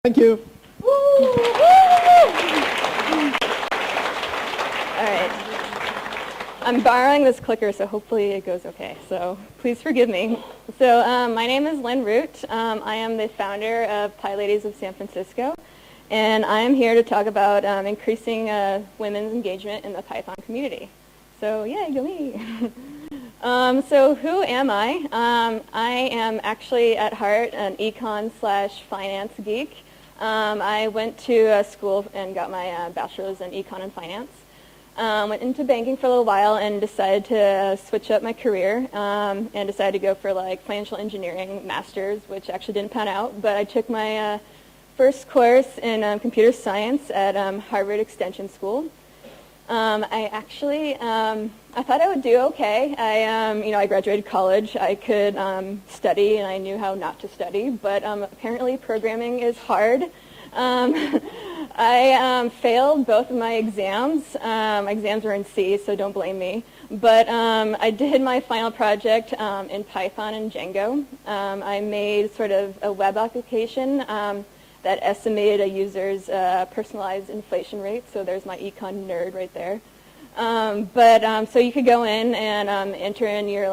Thank you. All right. I'm borrowing this clicker, so hopefully it goes okay. So please forgive me. So my name is Lynn Root. I am the founder of PyLadies of San Francisco. And I am here to talk about increasing women's engagement in the Python community. So yeah, go me. So who am I? I am actually at heart an econ/finance geek. I went to school and got my bachelor's in econ and finance. Went into banking for a little while and decided to switch up my career and decided to go for like financial engineering master's, which actually didn't pan out. But I took my first course in computer science at Harvard Extension School. I thought I would do okay. I graduated college. I could study, and I knew how not to study. But apparently, programming is hard. I failed both of my exams. My exams were in C, so don't blame me. But I did my final project in Python and Django. I made sort of a web application that estimated a user's personalized inflation rate. So there's my econ nerd right there. So you could go in and enter in your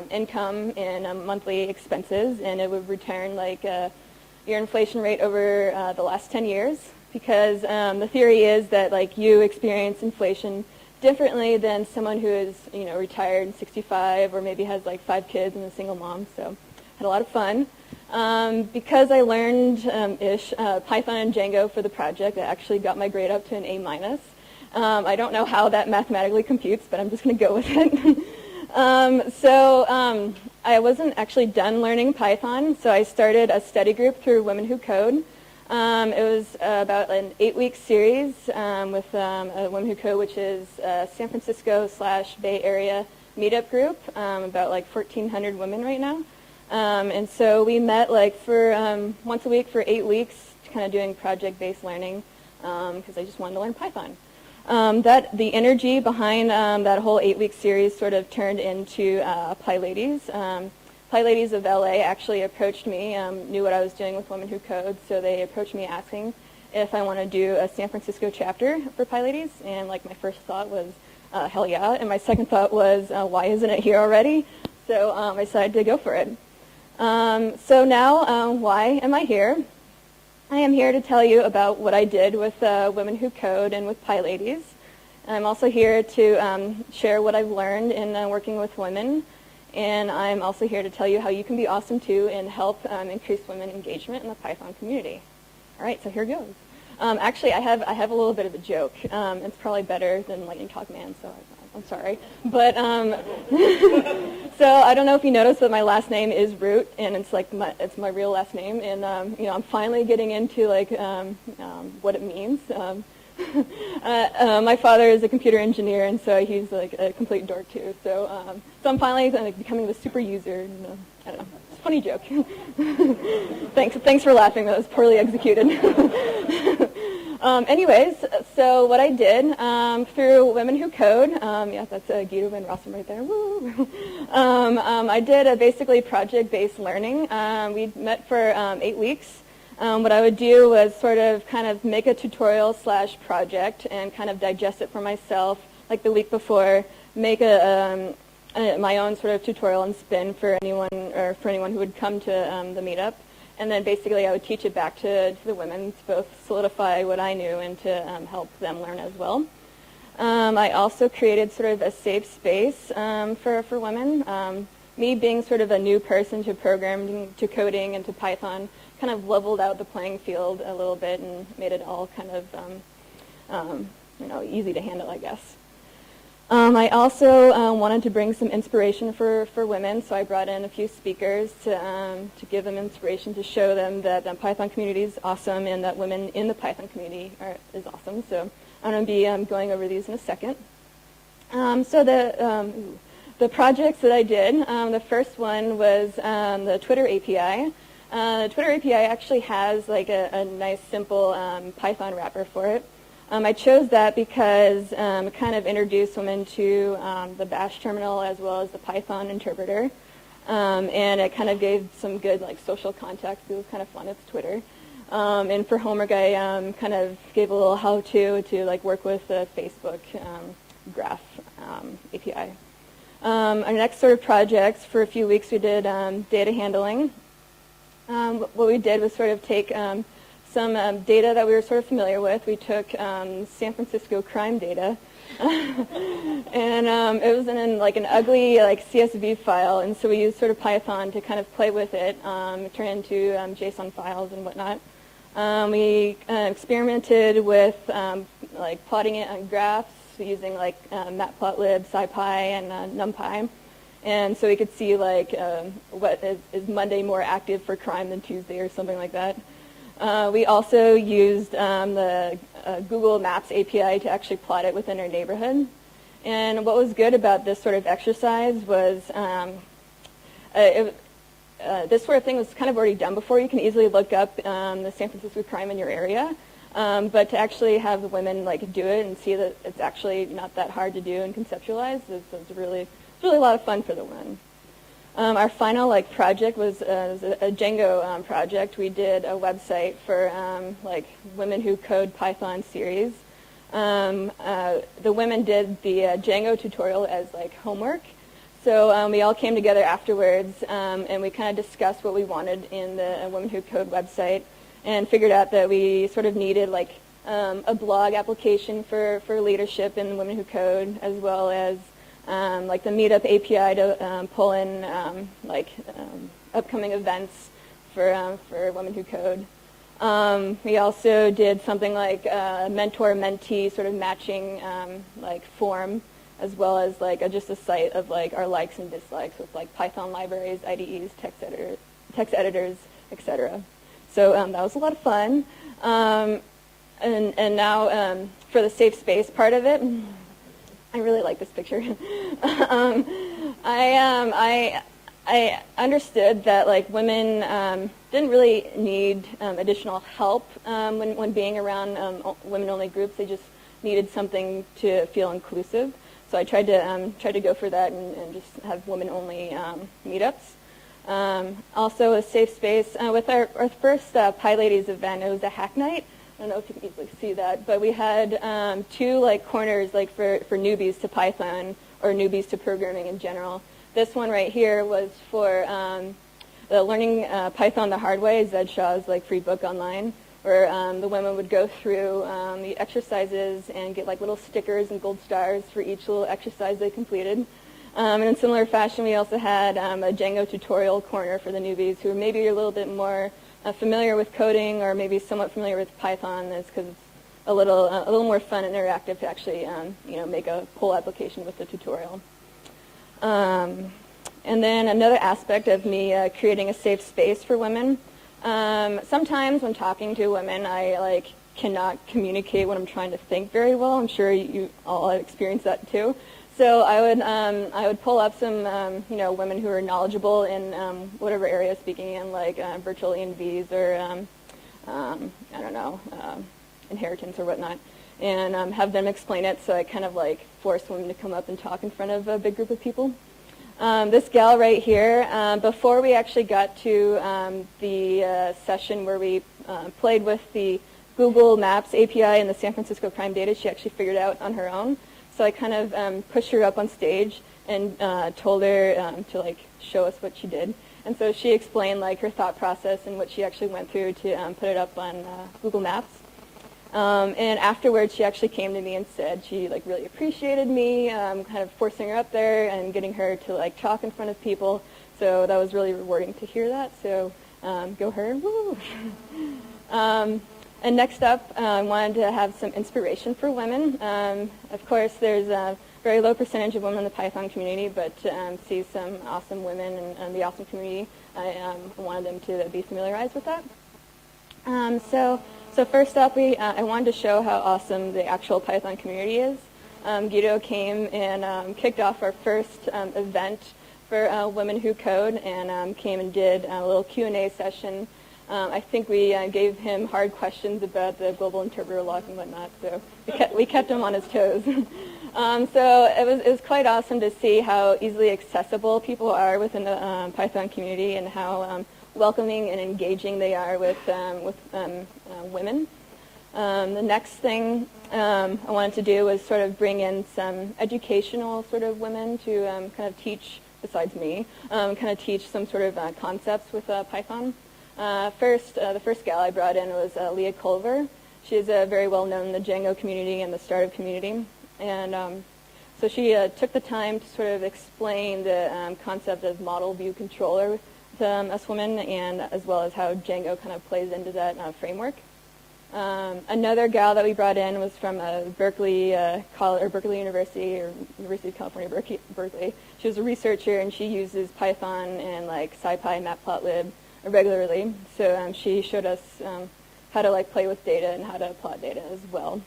income and monthly expenses, and it would return your inflation rate over the last 10 years. Because the theory is that you experience inflation differently than someone who is retired and 65 or maybe has 5 kids and a single mom. So had a lot of fun. Because I learned Python and Django for the project, I actually got my grade up to an A-. I don't know how that mathematically computes, but I'm just going to go with it. I wasn't actually done learning Python, so I started a study group through Women Who Code. It was about an 8-week series with Women Who Code, which is a San Francisco/Bay Area meetup group, about 1,400 women right now. And so we met for once a week for 8 weeks, kind of doing project-based learning because I just wanted to learn Python. The energy behind that whole 8-week series sort of turned into PyLadies. PyLadies of LA actually approached me, knew what I was doing with Women Who Code, so they approached me asking if I want to do a San Francisco chapter for PyLadies. And my first thought was, hell yeah. And my second thought was, why isn't it here already? So I decided to go for it. So now, why am I here? I am here to tell you about what I did with Women Who Code and with PyLadies. I'm also here to share what I've learned in working with women, and I'm also here to tell you how you can be awesome too and help increase women engagement in the Python community. All right, so here goes. Actually, I have a little bit of a joke. It's probably better than Lightning Talk Man, so I'm sorry. But so I don't know if you noticed, but my last name is Root, and it's it's my real last name. And I'm finally getting into what it means. My father is a computer engineer, and so he's a complete dork too. So I'm finally becoming the super user. And, I don't know. It's a funny joke. Thanks for laughing. That was poorly executed. Anyways, so what I did through Women Who Code, yeah, that's Guido Van Rossum right there. Woo! I did basically project-based learning. We met for 8 weeks. What I would do was sort of kind of make a tutorial/project and kind of digest it for myself, the week before, make my own sort of tutorial and spin for anyone who would come to the meetup. And then basically I would teach it back to the women to both solidify what I knew and to help them learn as well. I also created sort of a safe space for women. Me being sort of a new person to programming, to coding, and to Python kind of leveled out the playing field a little bit and made it all kind of easy to handle, I guess. I also wanted to bring some inspiration for women, so I brought in a few speakers to give them inspiration, to show them that the Python community is awesome and that women in the Python community is awesome. So I'm going to be going over these in a second. So the projects that I did, the first one was the Twitter API. The Twitter API actually has a nice simple Python wrapper for it. I chose that because it kind of introduced women to the Bash terminal as well as the Python interpreter. And it kind of gave some good social context. It was kind of fun. It's Twitter. And for homework, I kind of gave a little how-to to like work with the Facebook graph API. Our next sort of projects, for a few weeks we did data handling. What we did was sort of take some data that we were sort of familiar with. We took San Francisco crime data, and it was in like an ugly like CSV file, and so we used sort of Python to kind of play with it, turn it into JSON files and whatnot. We experimented with like plotting it on graphs using like Matplotlib, SciPy, and NumPy. And so we could see like what is Monday more active for crime than Tuesday or something like that. We also used the Google Maps API to actually plot it within our neighborhood. And what was good about this sort of exercise was this sort of thing was kind of already done before. You can easily look up the San Francisco crime in your area. But to actually have the women like do it and see that it's actually not that hard to do and conceptualize is really a lot of fun for the women. Our final like project was a Django project. We did a website for like Women Who Code Python series. The women did the Django tutorial as like homework. So we all came together afterwards and we kind of discussed what we wanted in the Women Who Code website, and figured out that we sort of needed like a blog application for leadership in Women Who Code, as well as like the Meetup API to pull in upcoming events for Women Who Code. We also did something like a mentor-mentee sort of matching like form, as well as like just a site of like our likes and dislikes with like Python libraries, IDEs, text editors, etc. So that was a lot of fun. And now for the safe space part of it, I really like this picture. I understood that like women didn't really need additional help when being around women-only groups. They just needed something to feel inclusive. So I tried to go for that and just have women-only meetups. Also a safe space. With our first PyLadies event, it was a hack night. I don't know if you can easily see that, but we had two like corners like for newbies to Python or newbies to programming in general. This one right here was for the Learning Python the Hard Way, Zed Shaw's like free book online, where the women would go through the exercises and get like little stickers and gold stars for each little exercise they completed. And in similar fashion, we also had a Django tutorial corner for the newbies who maybe are a little bit more familiar with coding or maybe somewhat familiar with Python, because it's a little more fun and interactive to actually make a pull application with the tutorial. And then another aspect of me creating a safe space for women. Sometimes when talking to women, I cannot communicate what I'm trying to think very well. I'm sure you all have experienced that too. So I would pull up some women who are knowledgeable in whatever area speaking in, like virtual ENVs or I don't know, inheritance or whatnot, and have them explain it. So I kind of like force women to come up and talk in front of a big group of people. This gal right here, before we actually got to the session where we played with the Google Maps API and the San Francisco crime data, she actually figured it out on her own. So I kind of pushed her up on stage and told her to like show us what she did. And so she explained like her thought process and what she actually went through to put it up on Google Maps. And afterwards, she actually came to me and said she like really appreciated me, kind of forcing her up there and getting her to like talk in front of people. So that was really rewarding to hear that. So go her! Woo! And next up, I wanted to have some inspiration for women. Of course, there's a very low percentage of women in the Python community, but to see some awesome women in the awesome community, I wanted them to be familiarized with that. So first up, I wanted to show how awesome the actual Python community is. Guido came and kicked off our first event for Women Who Code, and came and did a little Q&A session. I think we gave him hard questions about the global interpreter lock and whatnot, so we kept him on his toes. So it was quite awesome to see how easily accessible people are within the Python community, and how welcoming and engaging they are with women. The next thing I wanted to do was sort of bring in some educational sort of women to kind of teach, besides me, kind of teach some sort of concepts with Python. The first gal I brought in was Leah Culver. She's very well known in the Django community and the startup community. And so she took the time to sort of explain the concept of model view controller to us women, and as well as how Django kind of plays into that framework. Another gal that we brought in was from Berkeley University, or University of California, Berkeley. She was a researcher, and she uses Python and like SciPy, Matplotlib regularly. So she showed us how to like play with data and how to plot data as well.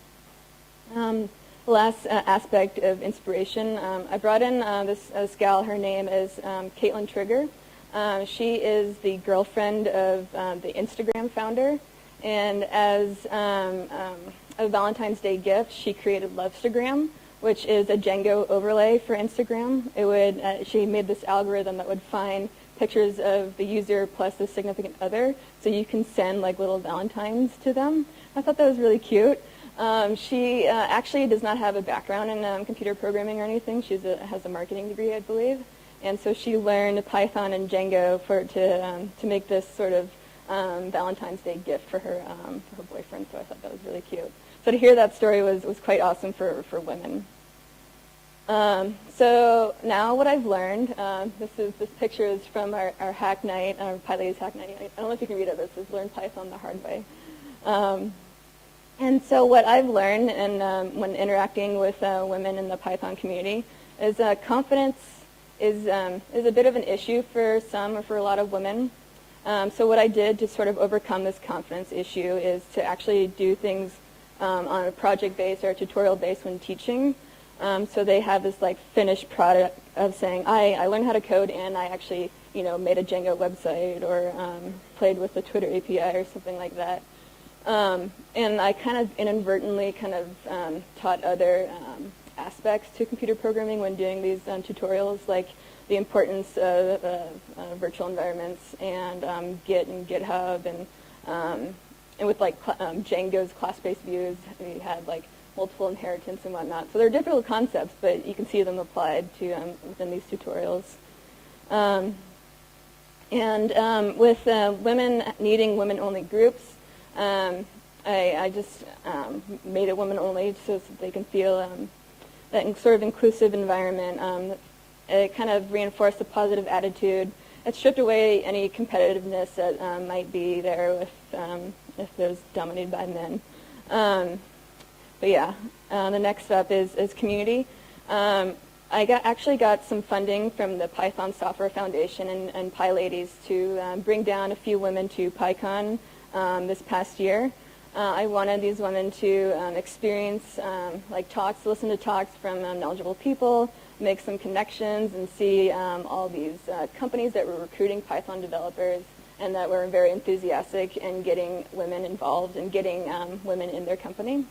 The last aspect of inspiration, I brought in this gal. Her name is Caitlin Trigger. She is the girlfriend of the Instagram founder. And as a Valentine's Day gift, she created Lovestagram, which is a Django overlay for Instagram. She made this algorithm that would find pictures of the user plus the significant other, so you can send like little Valentines to them. I thought that was really cute. She actually does not have a background in computer programming or anything. She has a marketing degree, I believe. And so she learned Python and Django to make this sort of Valentine's Day gift for her boyfriend, so I thought that was really cute. So to hear that story was quite awesome for women. So now what I've learned, this picture is from our hack night, our PyLadies hack night. I don't know if you can read it, but it says Learn Python the Hard Way. And so what I've learned when interacting with women in the Python community is confidence is a bit of an issue for some or for a lot of women. So what I did to sort of overcome this confidence issue is to actually do things on a project base or a tutorial base when teaching. So they have this like finished product of saying, I learned how to code and I actually made a Django website or played with the Twitter API or something like that. And I kind of inadvertently taught other aspects to computer programming when doing these tutorials, like the importance of virtual environments and Git and GitHub, and with like Django's class-based views, we had like multiple inheritance and whatnot. So they're difficult concepts, but you can see them applied to within these tutorials. With women needing women-only groups, I just made it women-only so that they can feel that sort of inclusive environment. It kind of reinforced a positive attitude. It stripped away any competitiveness that might be there if it was dominated by men. But yeah, the next up is community. I actually got some funding from the Python Software Foundation and PyLadies to bring down a few women to PyCon this past year. I wanted these women to experience like talks, listen to talks from knowledgeable people, make some connections, and see all these companies that were recruiting Python developers and that were very enthusiastic in getting women involved and getting women in their company.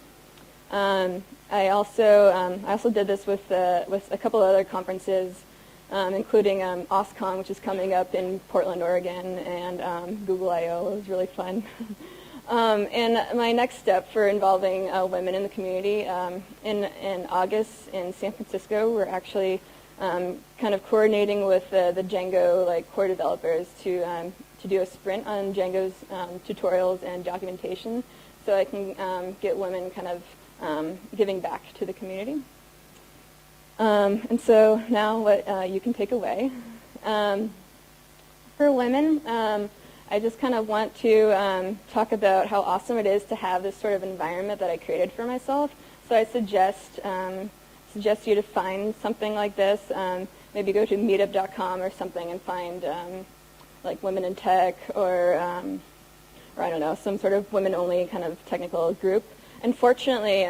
I also did this with a couple of other conferences, including OSCON, which is coming up in Portland, Oregon, and Google I/O. It was really fun. And my next step for involving women in the community, in August in San Francisco, we're actually kind of coordinating with the Django core developers to do a sprint on Django's tutorials and documentation, so I can get women kind of giving back to the community. And so now what you can take away. For women, I just kind of want to talk about how awesome it is to have this sort of environment that I created for myself. So I suggest you to find something like this. Maybe go to meetup.com or something and find like women in tech or I don't know, some sort of women-only kind of technical group. Unfortunately,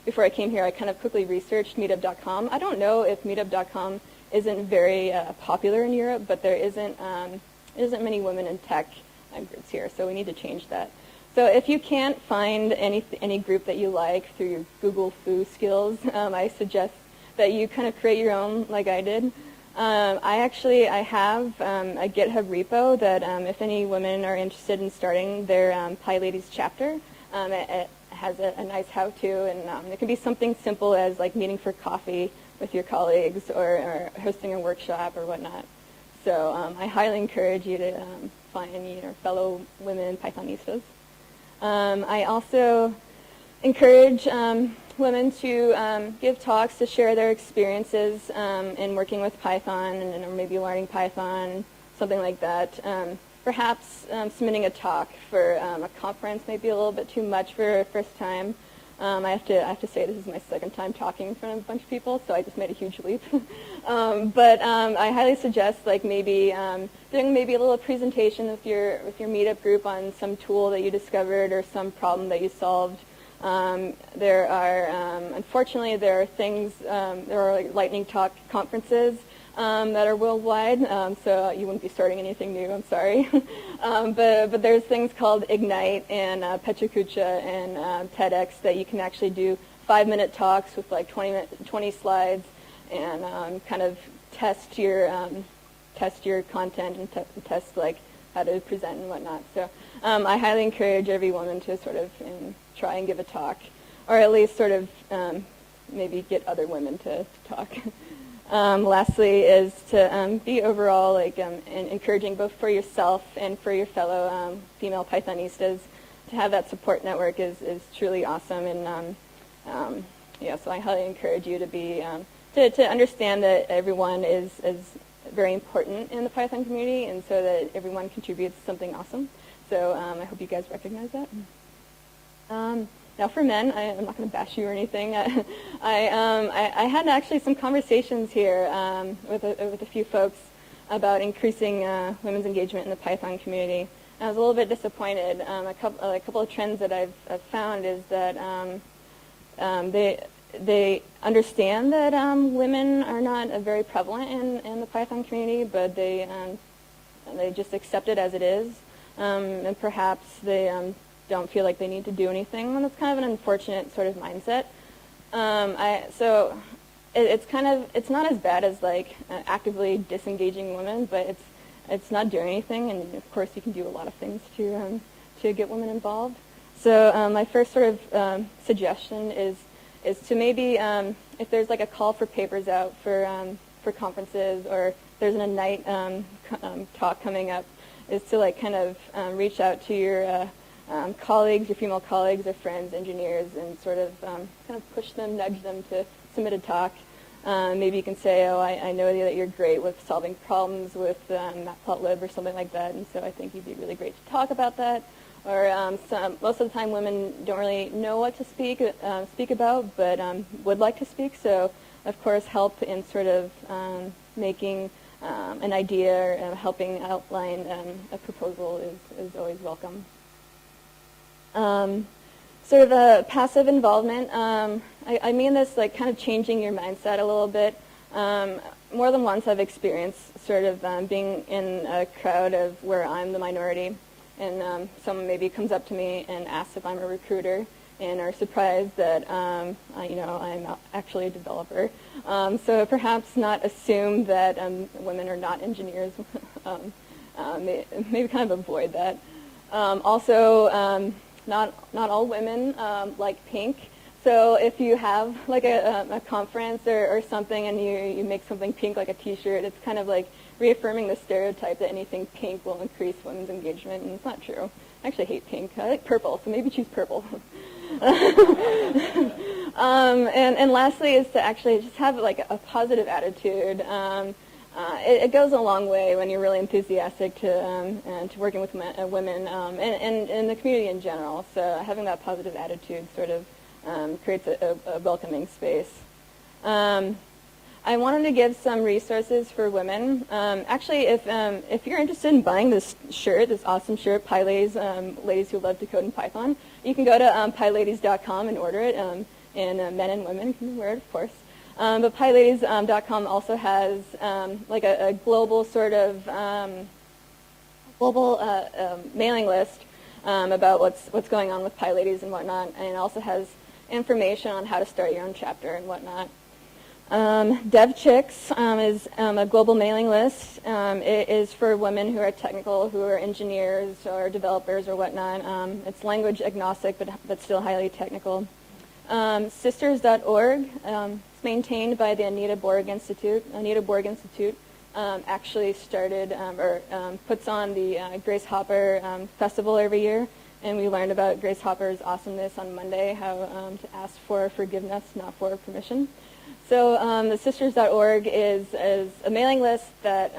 before I came here, I kind of quickly researched meetup.com. I don't know if meetup.com isn't very popular in Europe, but there isn't many women in tech groups here, so we need to change that. So if you can't find any group that you like through your Google Foo skills, I suggest that you kind of create your own, like I did. I have a GitHub repo that if any women are interested in starting their PyLadies chapter, it has a nice how-to, and it can be something simple as like meeting for coffee with your colleagues or hosting a workshop or whatnot. So I highly encourage you to find your fellow women Pythonistas. I also encourage women to give talks to share their experiences in working with Python or maybe learning Python, something like that. Perhaps submitting a talk for a conference may be a little bit too much for a first time. I have to say this is my second time talking in front of a bunch of people, so I just made a huge leap. But I highly suggest like maybe doing maybe a little presentation with your meetup group on some tool that you discovered or some problem that you solved. There are, unfortunately, there are like lightning talk conferences that are worldwide, so you wouldn't be starting anything new, I'm sorry. But there's things called Ignite and Pechakucha and TEDx that you can actually do 5-minute talks with like 20 slides and kind of test your content and test like how to present and whatnot. So I highly encourage every woman to sort of try and give a talk, or at least sort of maybe get other women to talk. Lastly is to be overall like encouraging both for yourself and for your fellow female Pythonistas. To have that support network is truly awesome, and yeah, so I highly encourage you to be to understand that everyone is very important in the Python community, and so that everyone contributes something awesome. So I hope you guys recognize that. Now for men, I'm not going to bash you or anything. I had actually some conversations here with a few folks about increasing women's engagement in the Python community. I was a little bit disappointed. A couple of trends that I've found is that they understand that women are not very prevalent in the Python community, but they just accept it as it is, and perhaps they don't feel like they need to do anything, and that's kind of an unfortunate sort of mindset. So it's not as bad as like actively disengaging women, but it's not doing anything, and of course you can do a lot of things to get women involved. So my first sort of suggestion is to maybe if there's like a call for papers out for conferences, or there's an Ignite talk coming up, is to like kind of reach out to your colleagues, your female colleagues or friends, engineers, and sort of kind of push them, nudge them to submit a talk. Maybe you can say, oh, I know that you're great with solving problems with Matplotlib or something like that, and so I think you'd be really great to talk about that. Or most of the time women don't really know what to speak about, but would like to speak, so of course help in sort of making an idea or helping outline a proposal is always welcome. Sort of a passive involvement. I mean this like kind of changing your mindset a little bit. More than once I've experienced sort of being in a crowd of where I'm the minority, and someone maybe comes up to me and asks if I'm a recruiter, and are surprised that I'm actually a developer. So perhaps not assume that women are not engineers. Maybe kind of avoid that. Also. Not all women like pink, so if you have like a conference or something and you make something pink like a t-shirt, it's kind of like reaffirming the stereotype that anything pink will increase women's engagement, and it's not true. I actually hate pink. I like purple, so maybe choose purple. And lastly is to actually just have like a positive attitude. It goes a long way when you're really enthusiastic to working with women and in the community in general. So having that positive attitude sort of creates a welcoming space. I wanted to give some resources for women. Actually, if you're interested in buying this shirt, this awesome shirt, PyLadies, Ladies Who Love to Code in Python, you can go to pyladies.com and order it, and men and women can wear it, of course. But PyLadies.com also has like a global sort of mailing list about what's going on with PyLadies and whatnot, and it also has information on how to start your own chapter and whatnot. DevChicks is a global mailing list. It is for women who are technical, who are engineers or developers or whatnot. It's language agnostic, but still highly technical. Sisters.org is maintained by the Anita Borg Institute. Anita Borg Institute actually started or puts on the Grace Hopper Festival every year. And we learned about Grace Hopper's awesomeness on Monday, how to ask for forgiveness, not for permission. So the Sisters.org is a mailing list that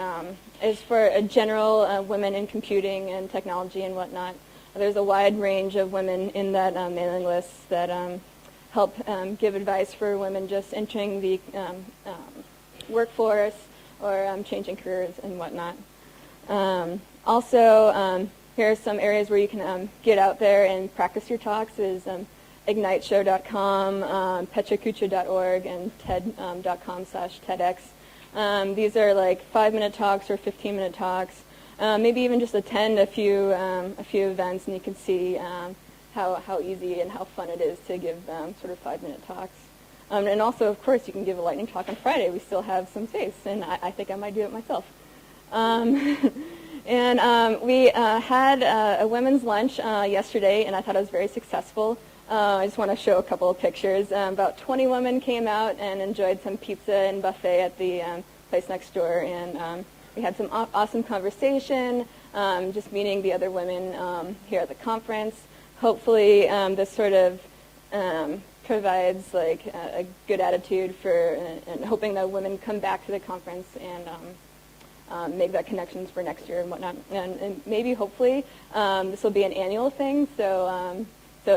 is for a general women in computing and technology and whatnot. There's a wide range of women in that mailing list that help give advice for women just entering the workforce or changing careers and whatnot. Also, here are some areas where you can get out there and practice your talks is igniteshow.com, pechakucha.org, and ted.com/TEDx. These are like 5-minute talks or 15-minute talks, maybe even just attend a few events, and you can see how easy and how fun it is to give sort of 5-minute talks. And also, of course, you can give a lightning talk on Friday. We still have some space, and I think I might do it myself. And we had a women's lunch yesterday, and I thought it was very successful. I just want to show a couple of pictures. About 20 women came out and enjoyed some pizza and buffet at the place next door, and we had some awesome conversation, just meeting the other women here at the conference. Hopefully, this sort of provides like a good attitude for and hoping that women come back to the conference and make that connections for next year and whatnot. And maybe, hopefully, this will be an annual thing. So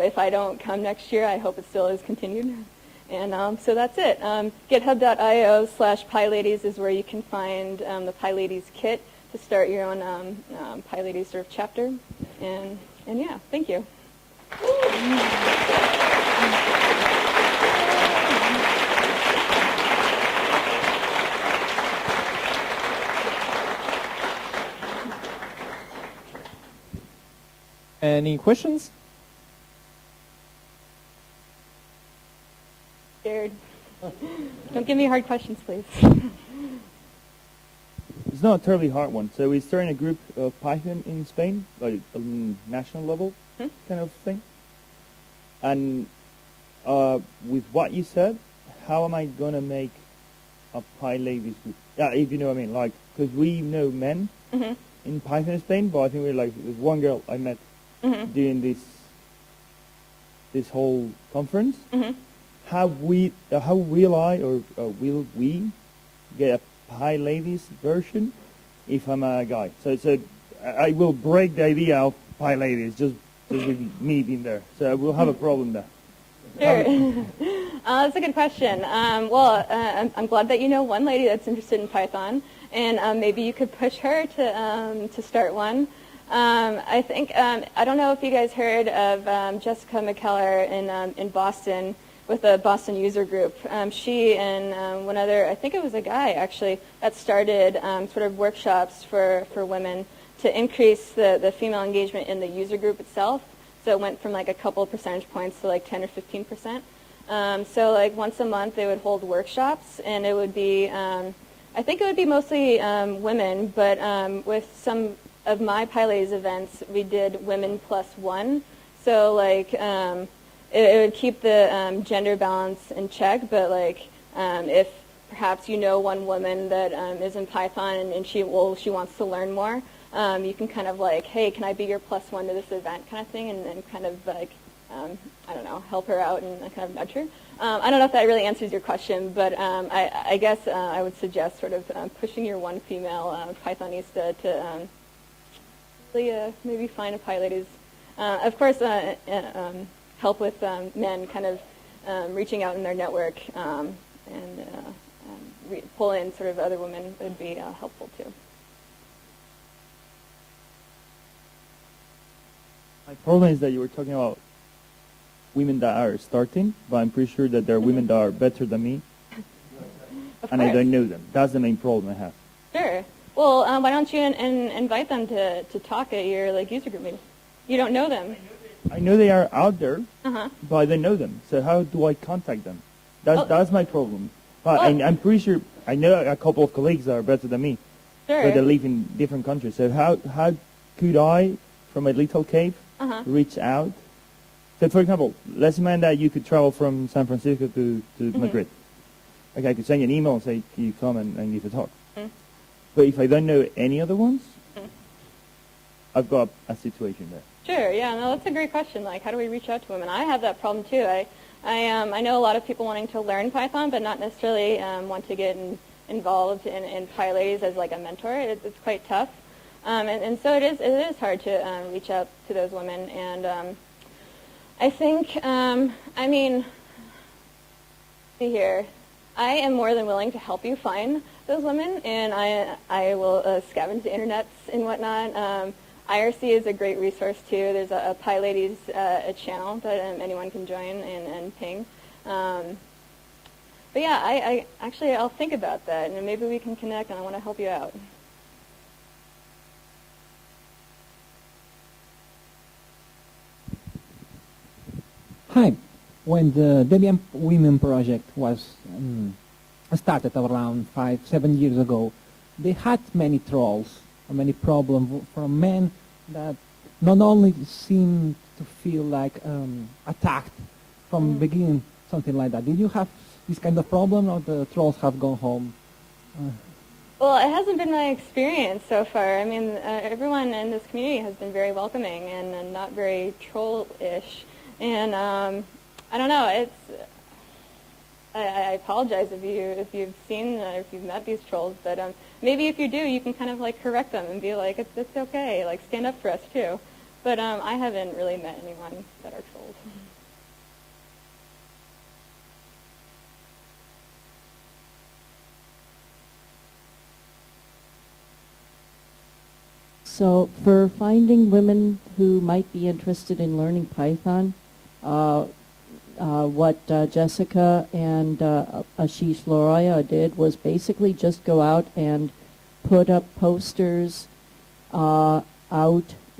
if I don't come next year, I hope it still is continued. And so that's it. GitHub.io/PyLadies is where you can find the PyLadies kit to start your own PyLadies sort of chapter. And yeah, thank you. Any questions? Scared. Don't give me hard questions, please. It's not a terribly hard one. So we're starting a group of Python in Spain, like national level kind of thing. And with what you said, how am I going to make a PyLadies group? Yeah, if you know what I mean. Like, because we know men in Python in Spain, but I think we're like, there's one girl I met during this whole conference. How will I or will we get a PyLadies version if I'm a guy? So I will break the idea of PyLadies just with me being there. So we'll have a problem there. Sure. That's a good question. I'm glad that you know one lady that's interested in Python, and maybe you could push her to start one. I think I don't know if you guys heard of Jessica McKellar in Boston with the Boston user group. She and one other, I think it was a guy actually, that started sort of workshops for women to increase the female engagement in the user group itself. So it went from like a couple of percentage points to like 10 or 15%. So like once a month they would hold workshops, and it would be, I think it would be mostly women, but with some of my PyLadies events, we did women +1. So like it would keep the gender balance in check, but like if perhaps you know one woman that is in Python and she wants to learn more, you can kind of like, hey, can I be your +1 to this event kind of thing, and kind of like, I don't know, help her out and kind of nudge her. I don't know if that really answers your question, but I guess I would suggest sort of pushing your one female Pythonista to really maybe find a PyLadies. Of course, help with men kind of reaching out in their network and pull in sort of other women would be helpful too. My problem is that you were talking about women that are starting, but I'm pretty sure that there are women that are better than me, and I don't know them. That's the main problem I have. Sure. Well, why don't you invite them to talk at your like user group meeting? You don't know them. I know they are out there, but I don't know them. So how do I contact them? That's my problem. And I'm pretty sure I know a couple of colleagues that are better than me, Sure. but they live in different countries. So how could I, from a little cave, reach out? So, for example, let's imagine that you could travel from San Francisco to Madrid. Okay, I could send you an email and say, can you come and give a talk? But if I don't know any other ones, I've got a situation there. Sure, yeah, no, that's a great question. Like, how do we reach out to women? I have that problem too. I know a lot of people wanting to learn Python, but not necessarily want to get involved in PyLadies as like a mentor. It's quite tough, and so it is hard to reach out to those women. And I think, see here, I am more than willing to help you find those women, and I will scavenge the internets and whatnot. IRC is a great resource too. There's a PyLadies a channel that anyone can join and ping. But yeah, I'll think about that, and maybe we can connect, and I want to help you out. Hi. When the Debian Women Project was started around 5-7 years ago, they had many trolls, many problems from men that not only seemed to feel like attacked from the beginning, something like that. Did you have this kind of problem, or the trolls have gone home? Well, it hasn't been my experience so far. I mean, everyone in this community has been very welcoming and not very troll-ish. And I don't know. I apologize if you've seen or if you've met these trolls, but maybe if you do, you can kind of like correct them and be like, it's okay. Like, stand up for us too. But I haven't really met anyone that are trolls. So for finding women who might be interested in learning Python, what Jessica and Ashish Laroya did was basically just go out and put up posters out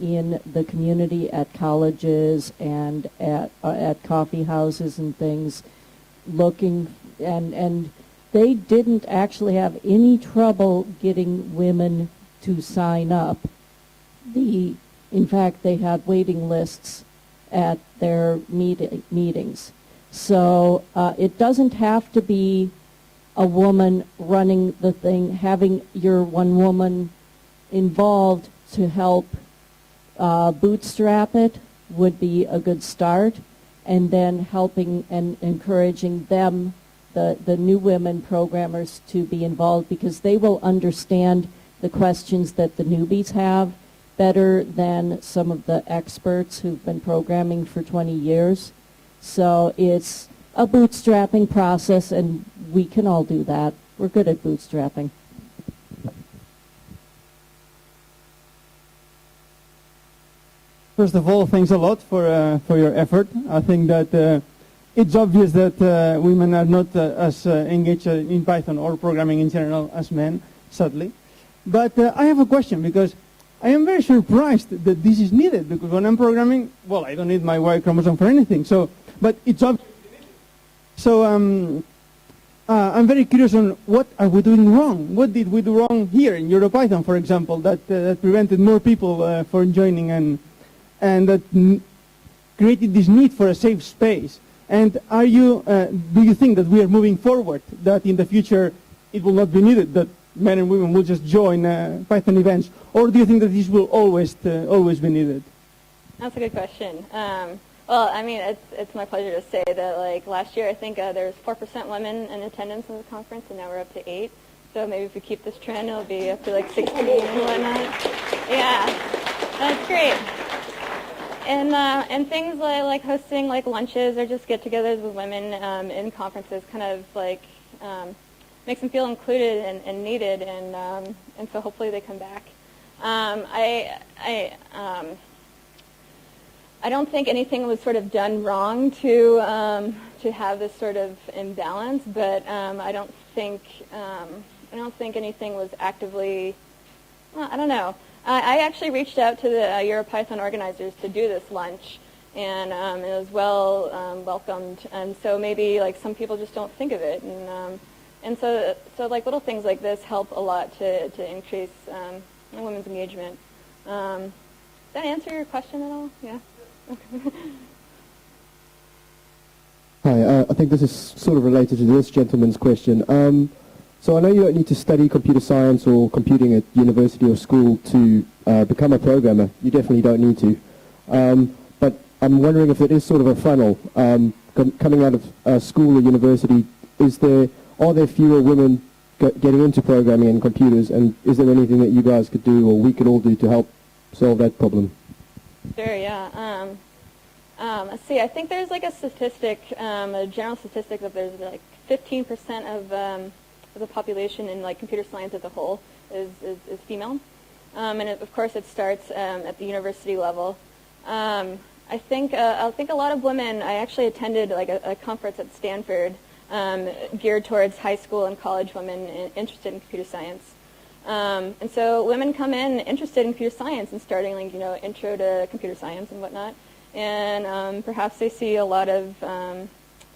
in the community at colleges and at coffee houses and things, looking, and they didn't actually have any trouble getting women to sign up. In fact, they had waiting lists at their meetings. So it doesn't have to be a woman running the thing. Having your one woman involved to help bootstrap it would be a good start, and then helping and encouraging them, the new women programmers, to be involved, because they will understand the questions that the newbies have better than some of the experts who've been programming for 20 years. So it's a bootstrapping process, and we can all do that. We're good at bootstrapping. First of all, thanks a lot for your effort. I think that it's obvious that women are not as engaged in Python or programming in general as men, sadly. But I have a question, because I am very surprised that this is needed, because when I'm programming, well, I don't need my Y chromosome for anything. So, but it's obvious. So I'm very curious on what are we doing wrong? What did we do wrong here in EuroPython, for example, that prevented more people from joining and that created this need for a safe space? And do you think that we are moving forward, that in the future it will not be needed, that men and women will just join Python events, or do you think that this will always be needed? That's a good question. Well, I mean, it's my pleasure to say that, like, last year I think there was 4% women in attendance in the conference, and now we're up to 8. So maybe if we keep this trend, it'll be up to like 16 and whatnot. Yeah, that's great. And things like hosting like lunches or just get-togethers with women in conferences kind of like makes them feel included and needed, and so hopefully they come back. I don't think anything was sort of done wrong to have this sort of imbalance, but I don't think anything was actively. Well, I don't know. I actually reached out to the EuroPython organizers to do this lunch, and it was well welcomed. And so maybe like some people just don't think of it, and And so like little things like this help a lot to increase women's engagement. Did that answer your question at all? Yeah. Okay. Hi, I think this is sort of related to this gentleman's question. So I know you don't need to study computer science or computing at university or school to become a programmer. You definitely don't need to. But I'm wondering if it is sort of a funnel. Coming out of school or university, are there fewer women getting into programming and computers, and is there anything that you guys could do or we could all do to help solve that problem? Sure, yeah. Let's see, I think there's like a statistic, a general statistic that there's like 15% of the population in like computer science as a whole is female. And of course it starts at the university level. I think a lot of women, I actually attended like a conference at Stanford geared towards high school and college women interested in computer science. And so women come in interested in computer science and starting like, intro to computer science and whatnot. And perhaps they see a lot of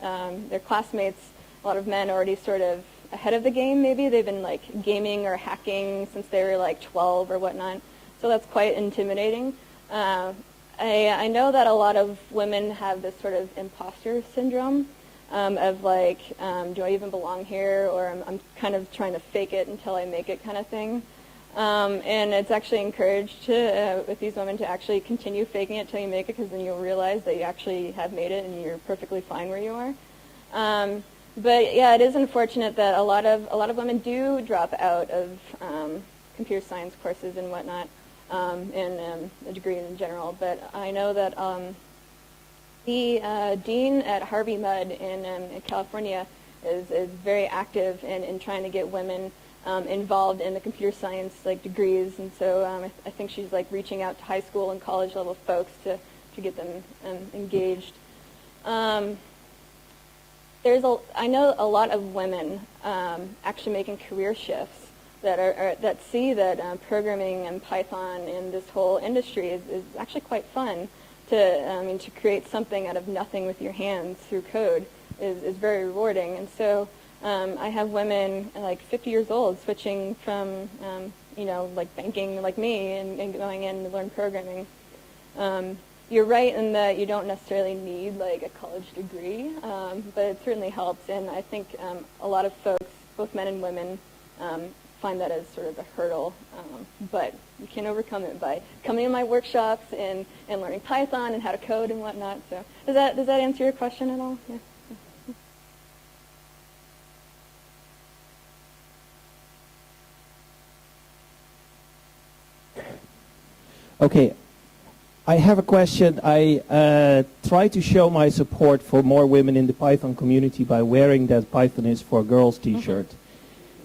their classmates, a lot of men already sort of ahead of the game maybe. They've been like gaming or hacking since they were like 12 or whatnot. So that's quite intimidating. I know that a lot of women have this sort of imposter syndrome of like, do I even belong here, or I'm kind of trying to fake it until I make it kind of thing. And it's actually encouraged with these women to actually continue faking it till you make it, because then you'll realize that you actually have made it and you're perfectly fine where you are. But yeah, it is unfortunate that a lot of women do drop out of computer science courses and whatnot, and a degree in general. But I know that the dean at Harvey Mudd in California is very active in trying to get women involved in the computer science like degrees, and so I think she's like reaching out to high school and college level folks to get them engaged. I know a lot of women actually making career shifts that see that programming and Python and this whole industry is actually quite fun. To create something out of nothing with your hands through code is very rewarding. And so I have women like 50 years old switching from like banking like me and going in to learn programming. You're right in that you don't necessarily need like a college degree, but it certainly helps. And I think a lot of folks, both men and women, find that as sort of a hurdle, but you can overcome it by coming to my workshops and learning Python and how to code and whatnot. So does that answer your question at all? Yeah. Okay, I have a question. I try to show my support for more women in the Python community by wearing that Python is for girls t-shirt.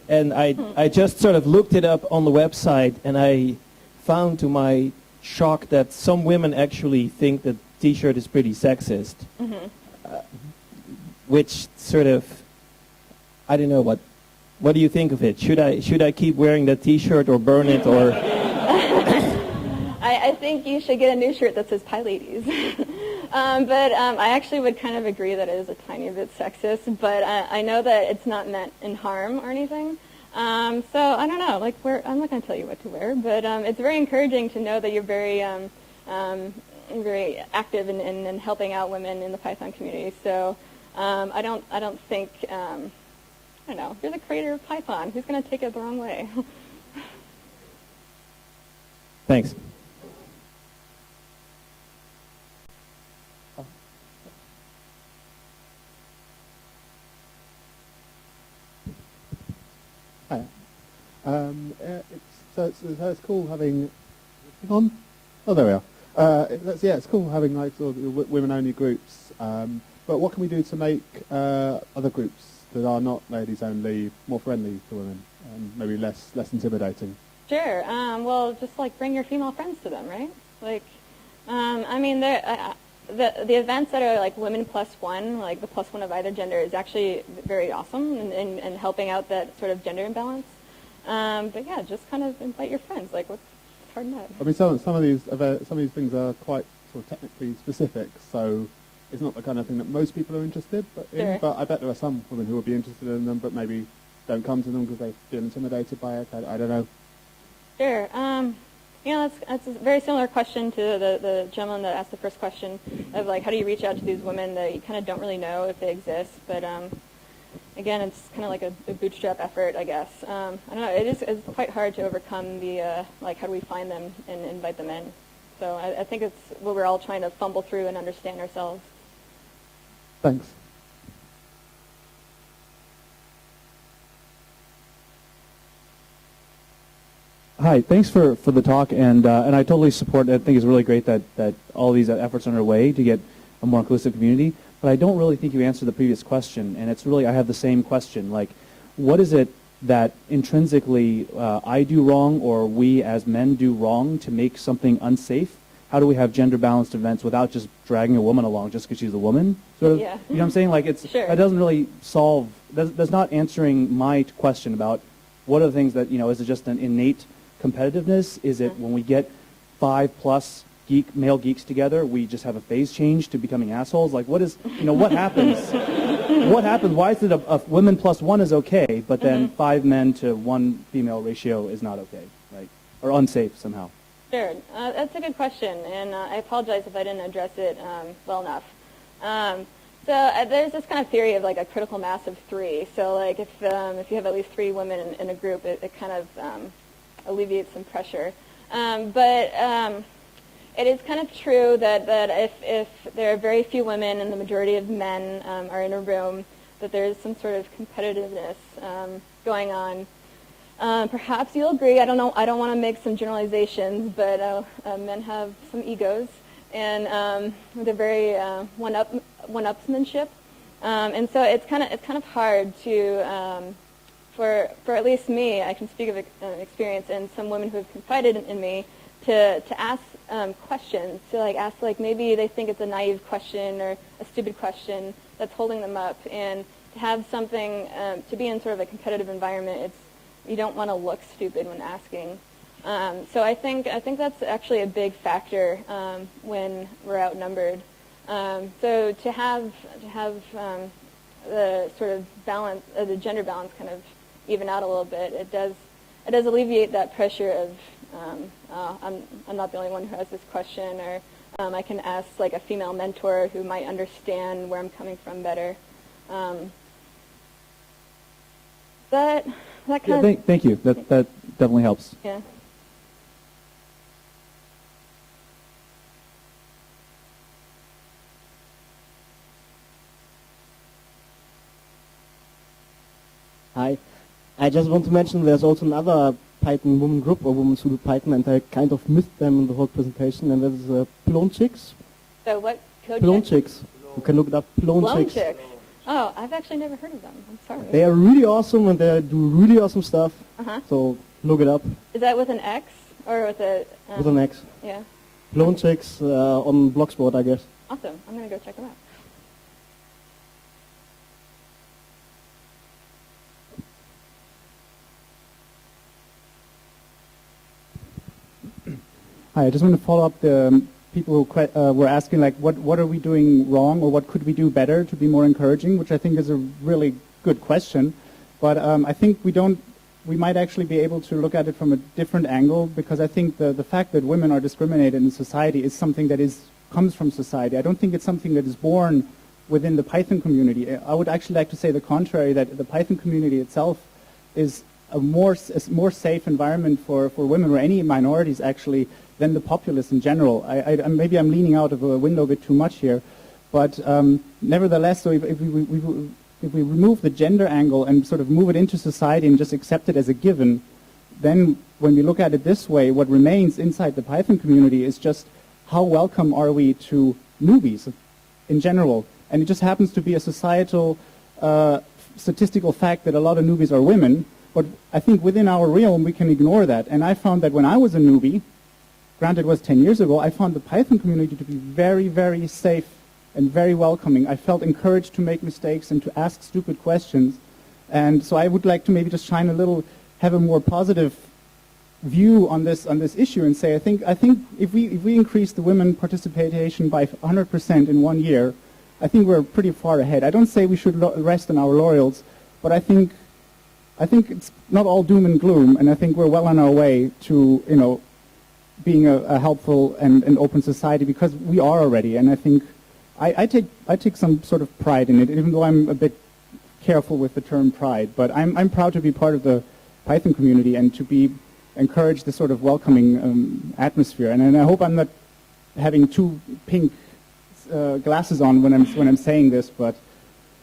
And I just sort of looked it up on the website, and I found to my shock that some women actually think that t-shirt is pretty sexist. Which sort of, I don't know, what do you think of it? Should I keep wearing that t-shirt or burn it, or? I think you should get a new shirt that says "Pie Ladies." But I actually would kind of agree that it is a tiny bit sexist, but I know that it's not meant in harm or anything. So I don't know, like I'm not going to tell you what to wear, but it's very encouraging to know that you're very very active in helping out women in the Python community. So I don't think, I don't know, you're the creator of Python. Who's going to take it the wrong way? Thanks. Hi. It's cool having. Hang on. Oh, there we are. It's cool having like sort of women-only groups. But what can we do to make other groups that are not ladies-only more friendly to women and maybe less intimidating? Sure. Well, just like bring your female friends to them, right? Like, I mean, the events that are like women plus one, like the plus one of either gender, is actually very awesome in helping out that sort of gender imbalance. But yeah, just kind of invite your friends. Like, what's hard in that? I mean, some of these things are quite sort of technically specific, so it's not the kind of thing that most people are interested in. Sure. But I bet there are some women who would be interested in them, but maybe don't come to them because they feel intimidated by it? I don't know. Sure. That's a very similar question to the gentleman that asked the first question of like, how do you reach out to these women that you kind of don't really know if they exist? But again, it's kind of like a bootstrap effort, I guess. I don't know. It's quite hard to overcome the like, how do we find them and invite them in? So I think it's what we're all trying to fumble through and understand ourselves. Thanks. Hi, thanks for the talk, and I totally support. I think it's really great that all these efforts are underway to get a more inclusive community. But I don't really think you answered the previous question, and it's really I have the same question. Like, what is it that intrinsically I do wrong or we as men do wrong to make something unsafe? How do we have gender balanced events without just dragging a woman along just because she's a woman? Sort of, Yeah. You know what I'm saying? Like it's Sure. that doesn't really solve. That's not answering my question about what are the things that is it just an innate competitiveness? Is it when we get 5+ male geeks together, we just have a phase change to becoming assholes? Like what is what happens? What happens? Why is it a women plus one is okay, but then 5 men to 1 female ratio is not okay, right? Or unsafe somehow? Sure. That's a good question, and I apologize if I didn't address it well enough. So there's this kind of theory of like a critical mass of 3. So like if you have at least 3 women in a group, it kind of alleviates some pressure. But it is kind of true that if there are very few women and the majority of men are in a room, that there is some sort of competitiveness going on. Perhaps you'll agree. I don't know. I don't want to make some generalizations, but men have some egos, and they're very one-upsmanship, and so it's kind of hard to. For at least me, I can speak of experience, and some women who have confided in me to ask questions, to ask maybe they think it's a naive question or a stupid question that's holding them up, and to have something to be in sort of a competitive environment. You don't want to look stupid when asking. So I think that's actually a big factor when we're outnumbered. So to have the sort of balance, the gender balance, kind of even out a little bit, it does alleviate that pressure of I'm not the only one who has this question, or I can ask like a female mentor who might understand where I'm coming from better. That kind of Thank you. That definitely helps. yeah. Hi. I just want to mention there's also another Python woman group or women who do Python, and I kind of missed them in the whole presentation, and that is Plone Chicks. So what? Code Plone chicks? Chicks. You can look it up. Plone Chicks. Chicks. Oh, I've actually never heard of them. I'm sorry. They are really awesome, and they do really awesome stuff. Uh-huh. So look it up. Is that with an X or with a? With an X. Yeah. Plone Chicks on Blogspot, I guess. Awesome. I'm gonna go check them out. Hi, I just want to follow up the people who were asking, like, what are we doing wrong, or what could we do better to be more encouraging, which I think is a really good question. But I think we might actually be able to look at it from a different angle, because I think the fact that women are discriminated in society is something that comes from society. I don't think it's something that is born within the Python community. I would actually like to say the contrary, that the Python community itself is a more safe environment for women, or any minorities actually, than the populace in general. Maybe I'm leaning out of a window a bit too much here, but nevertheless, so if we remove the gender angle and sort of move it into society and just accept it as a given, then when we look at it this way, what remains inside the Python community is just how welcome are we to newbies in general. And it just happens to be a societal statistical fact that a lot of newbies are women, but I think within our realm we can ignore that. And I found that when I was a newbie, granted it was 10 years ago, I found the Python community to be very, very safe and very welcoming. I felt encouraged to make mistakes and to ask stupid questions. And so I would like to maybe just have a more positive view on this issue and say, I think if we increase the women participation by 100% in 1 year, I think we're pretty far ahead. I don't say we should rest on our laurels, but I think I think it's not all doom and gloom, and I think we're well on our way to, being a helpful and open society, because we are already. And I think I take some sort of pride in it, even though I'm a bit careful with the term pride. But I'm proud to be part of the Python community and to encourage this sort of welcoming atmosphere. And I hope I'm not having too pink glasses on when I'm saying this, but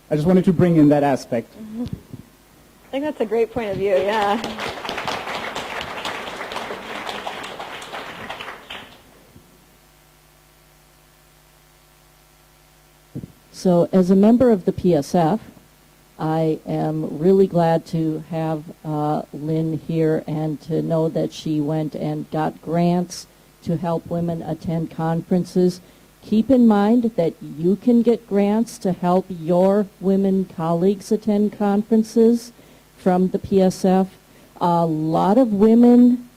I just wanted to bring in that aspect. I think that's a great point of view, yeah. So as a member of the PSF, I am really glad to have Lynn here and to know that she went and got grants to help women attend conferences. Keep in mind that you can get grants to help your women colleagues attend conferences from the PSF. A lot of women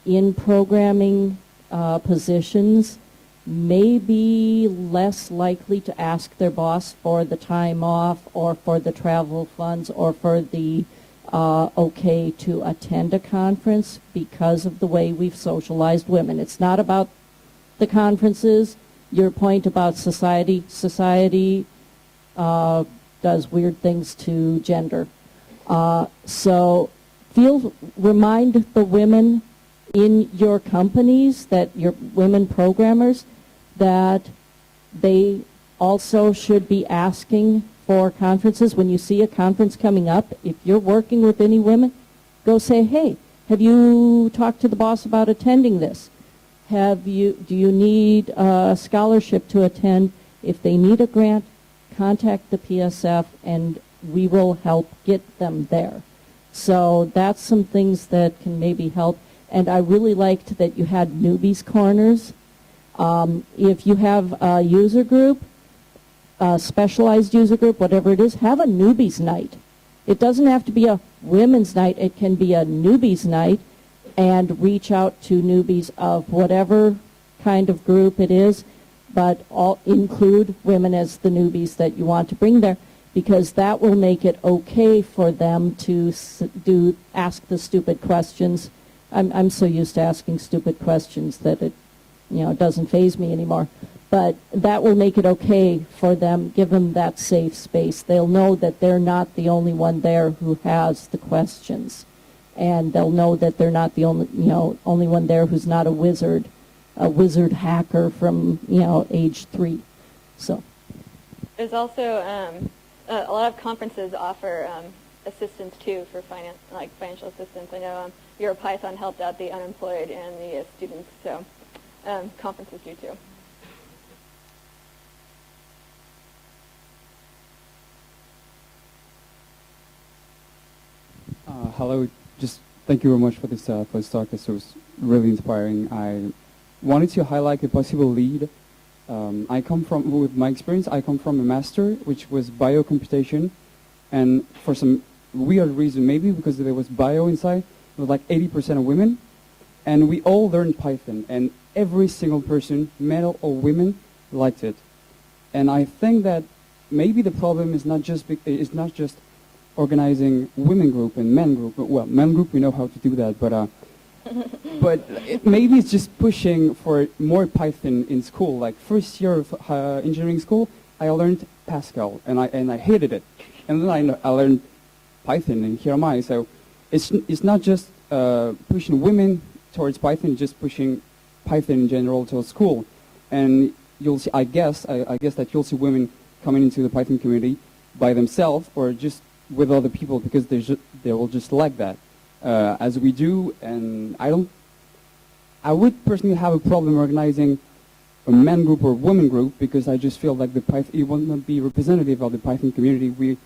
in programming positions may be less likely to ask their boss for the time off or for the travel funds or for the okay to attend a conference because of the way we've socialized women. It's not about the conferences. Your point about society does weird things to gender. So remind the women in your companies, that your women programmers, that they also should be asking for conferences. When you see a conference coming up, if you're working with any women, go say, hey, have you talked to the boss about attending this? Do you need a scholarship to attend? If they need a grant, contact the PSF and we will help get them there. So that's some things that can maybe help. And I really liked that you had newbies corners. If you have a user group, a specialized user group, whatever it is, have a newbies night. It doesn't have to be a women's night. It can be a newbies night, and reach out to newbies of whatever kind of group it is, but include women as the newbies that you want to bring there, because that will make it okay for them to ask the stupid questions. I'm so used to asking stupid questions that it doesn't faze me anymore. But that will make it okay for them, give them that safe space. They'll know that they're not the only one there who has the questions. And they'll know that they're not the only one there who's not a wizard hacker from, age 3. So. There's also a lot of conferences offer assistance too for financial assistance. I know EuroPython helped out the unemployed and the students, so conferences do too. Hello, just thank you very much for this talk. This was really inspiring. I wanted to highlight a possible lead. With my experience, I come from a master, which was biocomputation, and for some weird reason, maybe because there was bio inside, it was like 80% of women, and we all learned Python, and every single person, male or women, liked it. And I think that maybe the problem is not just organizing women group and men group. Well, men group, we know how to do that, but maybe it's just pushing for more Python in school. Like first year of engineering school, I learned Pascal, and I hated it. And then I learned Python, and here am I. So it's not just pushing women towards Python, just pushing Python in general to school. And you'll see, I guess that you'll see women coming into the Python community by themselves or just with other people, because they will just like that, as we do. And I would personally have a problem organizing a men group or women group, because I just feel like it will not be representative of the Python community. We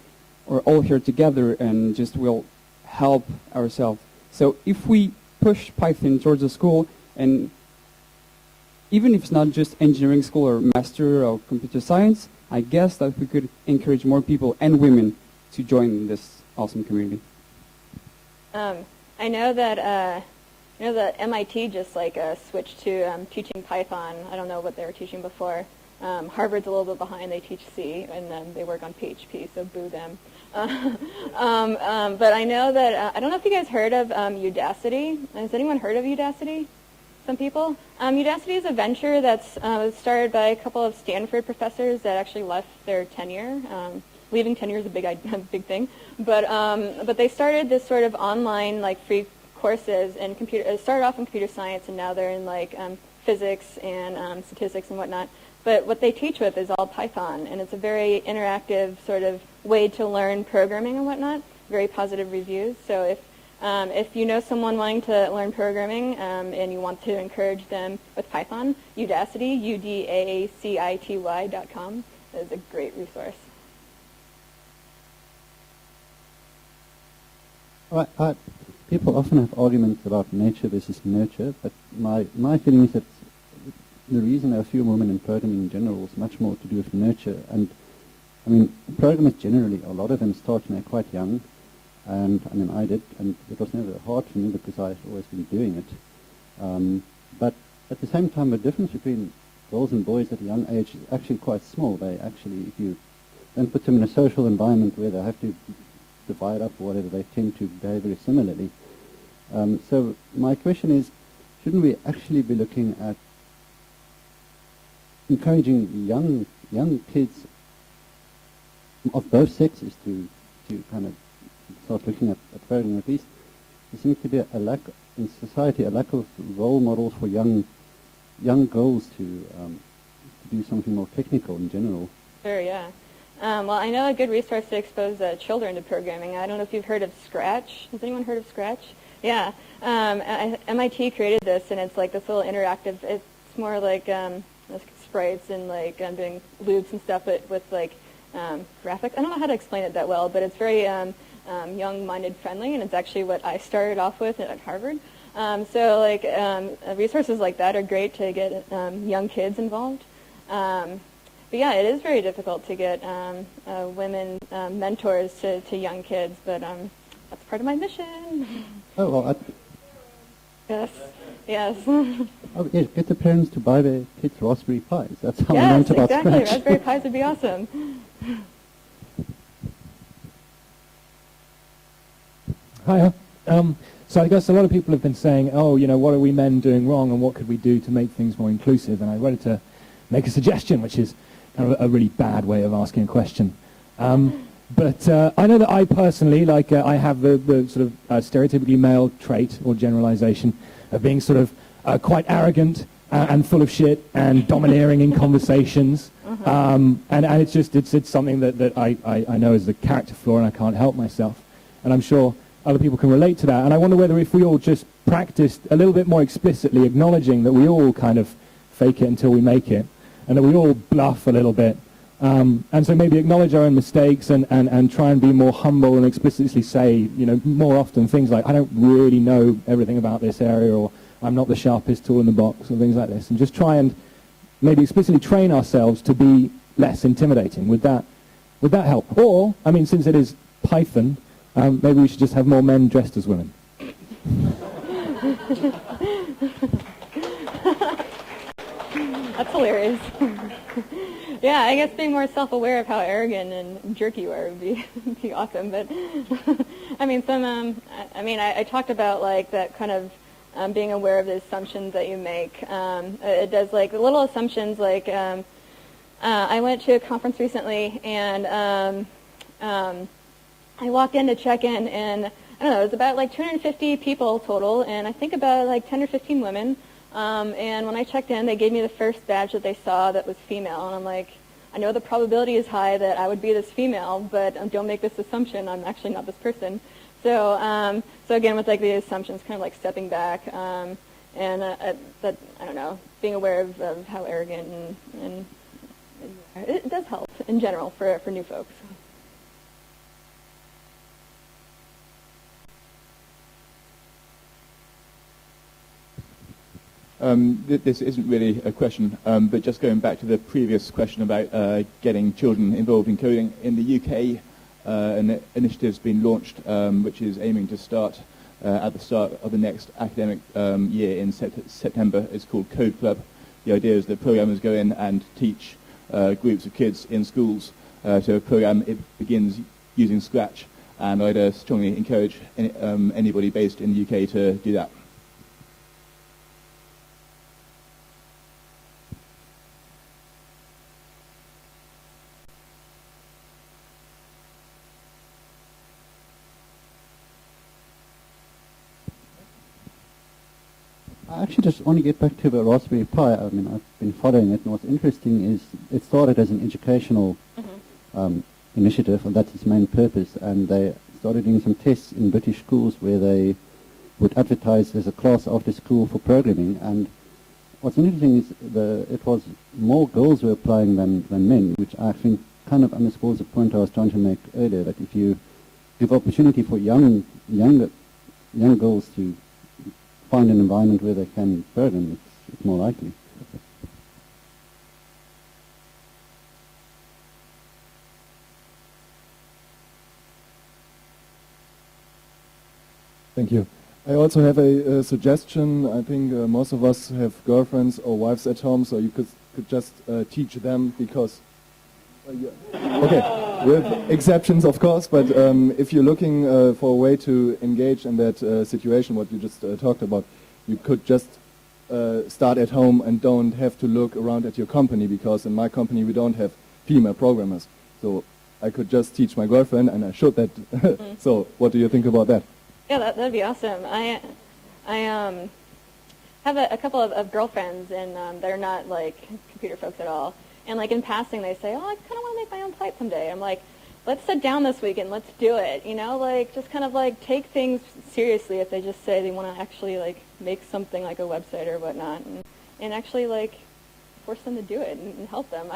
are all here together and just will help ourselves. So if we push Python towards the school, and even if it's not just engineering school or master or computer science, I guess that we could encourage more people and women to join this awesome community. I know that MIT just switched to teaching Python. I don't know what they were teaching before, Harvard's a little bit behind. They teach C, and then they work on PHP, so boo them. But I know that, I don't know if you guys heard of Udacity. Has anyone heard of Udacity? Some people? Udacity is a venture that's started by a couple of Stanford professors that actually left their tenure. Leaving tenure is a big thing. But they started this sort of online, like, free courses in computer. It started off in computer science, and now they're in, like, physics and statistics and whatnot. But what they teach with is all Python, and it's a very interactive sort of way to learn programming and whatnot. Very positive reviews. So if you know someone wanting to learn programming and you want to encourage them with Python, Udacity, UDACITY.com is a great resource. People often have arguments about nature versus nurture, but my feeling is that the reason there are fewer women in programming in general is much more to do with nurture. And I mean, programmers generally, a lot of them start when they're quite young. And I mean, I did, and it was never hard for me because I've always been doing it. But at the same time, the difference between girls and boys at a young age is actually quite small. They actually, if you then put them in a social environment where they have to divide up or whatever, they tend to behave very similarly. So my question is, shouldn't we actually be looking at encouraging young kids of both sexes to kind of start looking at programming? At least there seems to be a lack in society, a lack of role models for young girls to do something more technical in general. Sure, yeah. Well, I know a good resource to expose children to programming. I don't know if you've heard of Scratch. Has anyone heard of Scratch? Yeah. MIT created this, and it's like this little interactive, it's more like sprites and like doing loops and stuff, but with like graphics. I don't know how to explain it that well, but it's very young-minded friendly, and it's actually what I started off with at Harvard. So like resources like that are great to get young kids involved. But yeah, it is very difficult to get women mentors to young kids, but that's part of my mission. Oh, well, Yes, yes. Oh, yes, get the parents to buy their kids Raspberry Pis. That's how yes, we learned about exactly. Scratch. Raspberry Pis would be awesome. Hi. So I guess a lot of people have been saying, oh, you know, what are we men doing wrong and what could we do to make things more inclusive? And I wanted to make a suggestion, which is kind of a really bad way of asking a question. But I know that I personally, like, I have the sort of stereotypically male trait or generalization of being sort of quite arrogant and full of shit and domineering in conversations. And it's just, it's something that I know is the character flaw and I can't help myself. And I'm sure other people can relate to that. And I wonder whether if we all just practiced a little bit more explicitly acknowledging that we all kind of fake it until we make it and that we all bluff a little bit. And so maybe acknowledge our own mistakes and try and be more humble and explicitly say, you know, more often things like, I don't really know everything about this area, or I'm not the sharpest tool in the box, or things like this. And just try and maybe explicitly train ourselves to be less intimidating. Would that help? Or, I mean, since it is Python, maybe we should just have more men dressed as women. That's hilarious. Yeah, I guess being more self-aware of how arrogant and jerky you are would be awesome. But I mean, I talked about like that kind of being aware of the assumptions that you make. It does like the little assumptions. Like I went to a conference recently, and I walked in to check in, and I don't know, it was about like 250 people total, and I think about like 10 or 15 women. And when I checked in, they gave me the first badge that they saw that was female, and I'm like, I know the probability is high that I would be this female, but don't make this assumption. I'm actually not this person. So, so again, with like the assumptions, kind of like stepping back, and that I don't know, being aware of how arrogant and it does help in general for new folks. This isn't really a question, but just going back to the previous question about getting children involved in coding. In the UK, an initiative's been launched which is aiming to start at the start of the next academic year in September. It's called Code Club. The idea is that programmers go in and teach groups of kids in schools to a program it begins using Scratch, and I'd strongly encourage anybody based in the UK to do that. I actually just want to get back to the Raspberry Pi. I mean, I've been following it, and what's interesting is it started as an educational initiative, and that's its main purpose, and they started doing some tests in British schools where they would advertise there's a class after school for programming, and what's interesting is it was more girls who were applying than men, which I think kind of underscores the point I was trying to make earlier, that if you give opportunity for young girls to find an environment where they can program, it's more likely. Thank you. I also have a suggestion. I think most of us have girlfriends or wives at home, so you could just teach them, because okay, with exceptions of course, but if you're looking for a way to engage in that situation, what you just talked about, you could just start at home and don't have to look around at your company, because in my company we don't have female programmers. So I could just teach my girlfriend, and I should that. So what do you think about that? Yeah, that'd be awesome. I have a couple of girlfriends, and they're not like computer folks at all. And like in passing, they say, "Oh, I kind of want to make my own site someday." I'm like, "Let's sit down this week and let's do it." You know, like just kind of like take things seriously if they just say they want to actually like make something like a website or whatnot, and actually like force them to do it and help them.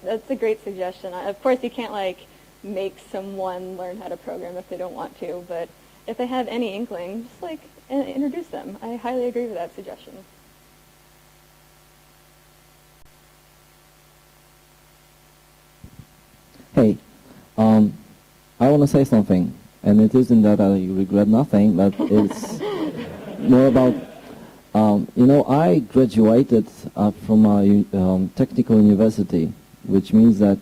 That's a great suggestion. Of course, you can't like make someone learn how to program if they don't want to, but if they have any inkling, just like introduce them. I highly agree with that suggestion. Hey, I want to say something, and it isn't that I regret nothing, but it's more about, you know, I graduated from a technical university, which means that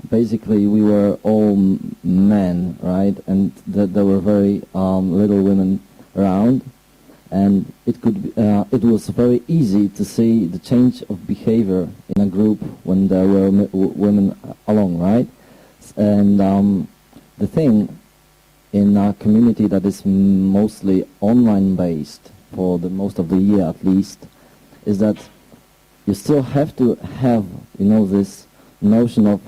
basically we were all men, right, and that there were very little women around, and it was very easy to see the change of behavior in a group when there were women along, right? And the thing in a community that is mostly online based for the most of the year at least is that you still have to have, you know, this notion of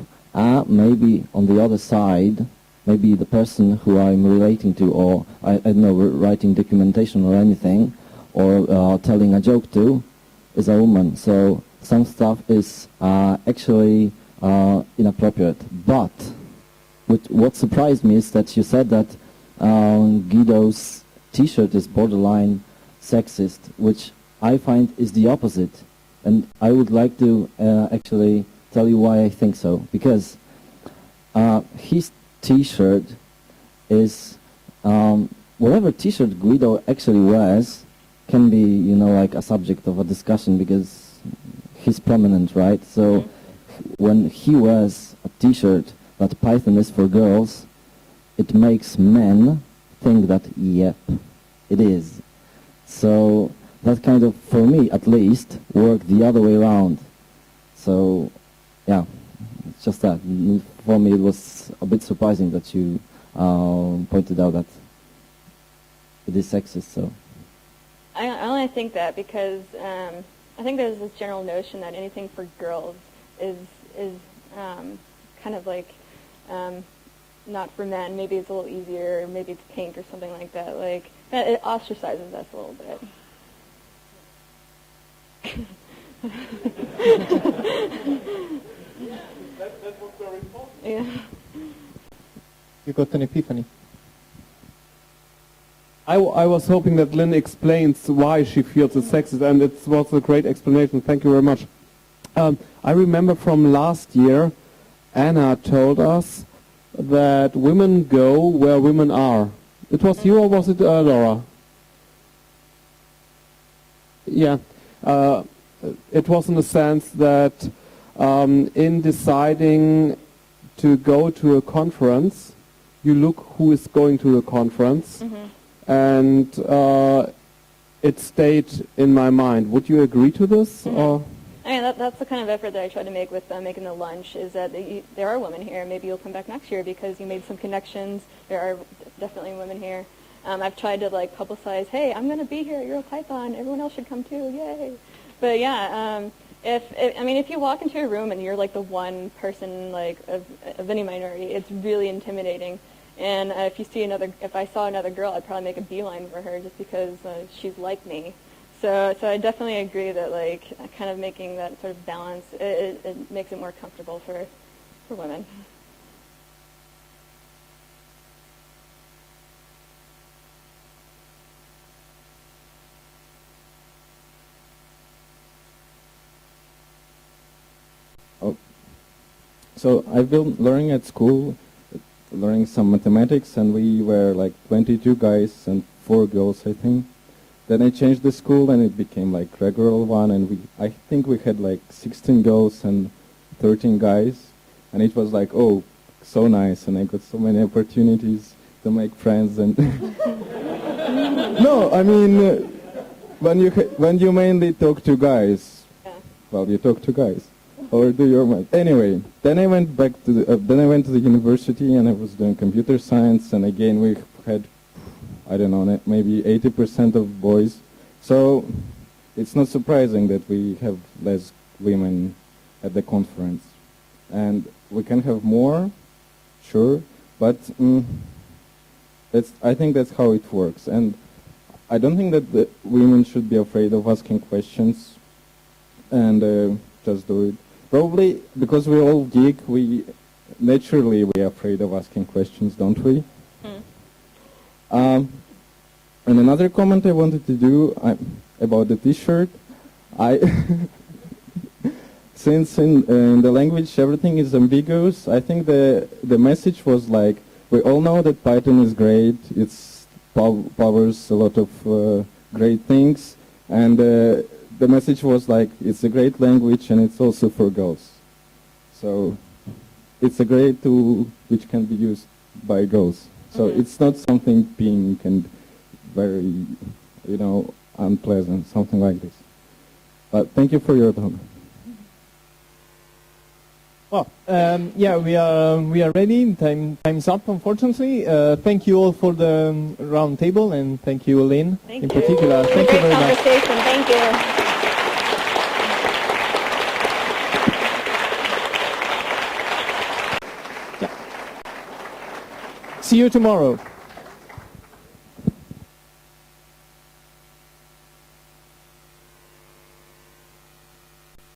maybe on the other side, maybe the person who I'm relating to, or I don't know, writing documentation or anything, or telling a joke to, is a woman. So some stuff is actually inappropriate. But what surprised me is that you said that Guido's T-shirt is borderline sexist, which I find is the opposite. And I would like to actually tell you why I think so. Because his T-shirt is, whatever T-shirt Guido actually wears can be, you know, like a subject of a discussion because he's prominent, right? So when he wears a T-shirt that Python is for girls, it makes men think that, yep, it is. So that kind of, for me at least, worked the other way around. So, yeah, it's just that. For me, it was a bit surprising that you pointed out that it is sexist. So I only think that because I think there's this general notion that anything for girls is kind of like not for men. Maybe it's a little easier, or maybe it's pink or something like that. Like it ostracizes us a little bit. That was very important. Yeah. You got an epiphany. I was hoping that Lynn explains why she feels it's sexist, and it was a great explanation. Thank you very much. I remember from last year, Anna told us that women go where women are. It was you or was it Laura? Yeah. It was in the sense that in deciding to go to a conference, you look who is going to the conference, and it stayed in my mind. Would you agree to this? Or? I mean, that's the kind of effort that I try to make with making the lunch, is that there are women here. Maybe you'll come back next year because you made some connections. There are definitely women here. I've tried to like publicize, hey, I'm going to be here at EuroPython. Everyone else should come too. Yay! But yeah, if you walk into a room and you're like the one person like of any minority, it's really intimidating. And if I saw another girl, I'd probably make a beeline for her just because she's like me. So I definitely agree that like kind of making that sort of balance, it makes it more comfortable for women. Oh. So I've been learning at school, learning some mathematics, and we were like 22 guys and 4 girls, I think. Then I changed the school and it became like regular one, and I think we had like 16 girls and 13 guys, and it was like, oh, so nice, and I got so many opportunities to make friends. And no, I mean, when you mainly talk to guys, well, you talk to guys, or do your math. Anyway, then I went back to the university, and I was doing computer science, and again we had, I don't know, maybe 80% of boys. So it's not surprising that we have less women at the conference. And we can have more, sure, but I think that's how it works. And I don't think that the women should be afraid of asking questions and just do it. Probably because we're all geek, naturally we're afraid of asking questions, don't we? And another comment I wanted to do about the T-shirt, since in the language everything is ambiguous, I think the message was like, we all know that Python is great, it powers a lot of great things, and the message was like, it's a great language and it's also for girls. So it's a great tool which can be used by girls. So it's not something pink and very, unpleasant, something like this. But thank you for your time. Well, yeah, we are ready. Time's up, unfortunately. Thank you all for the round table, and thank you, Lynn, in particular. Thank you very much. Thank you. See you tomorrow.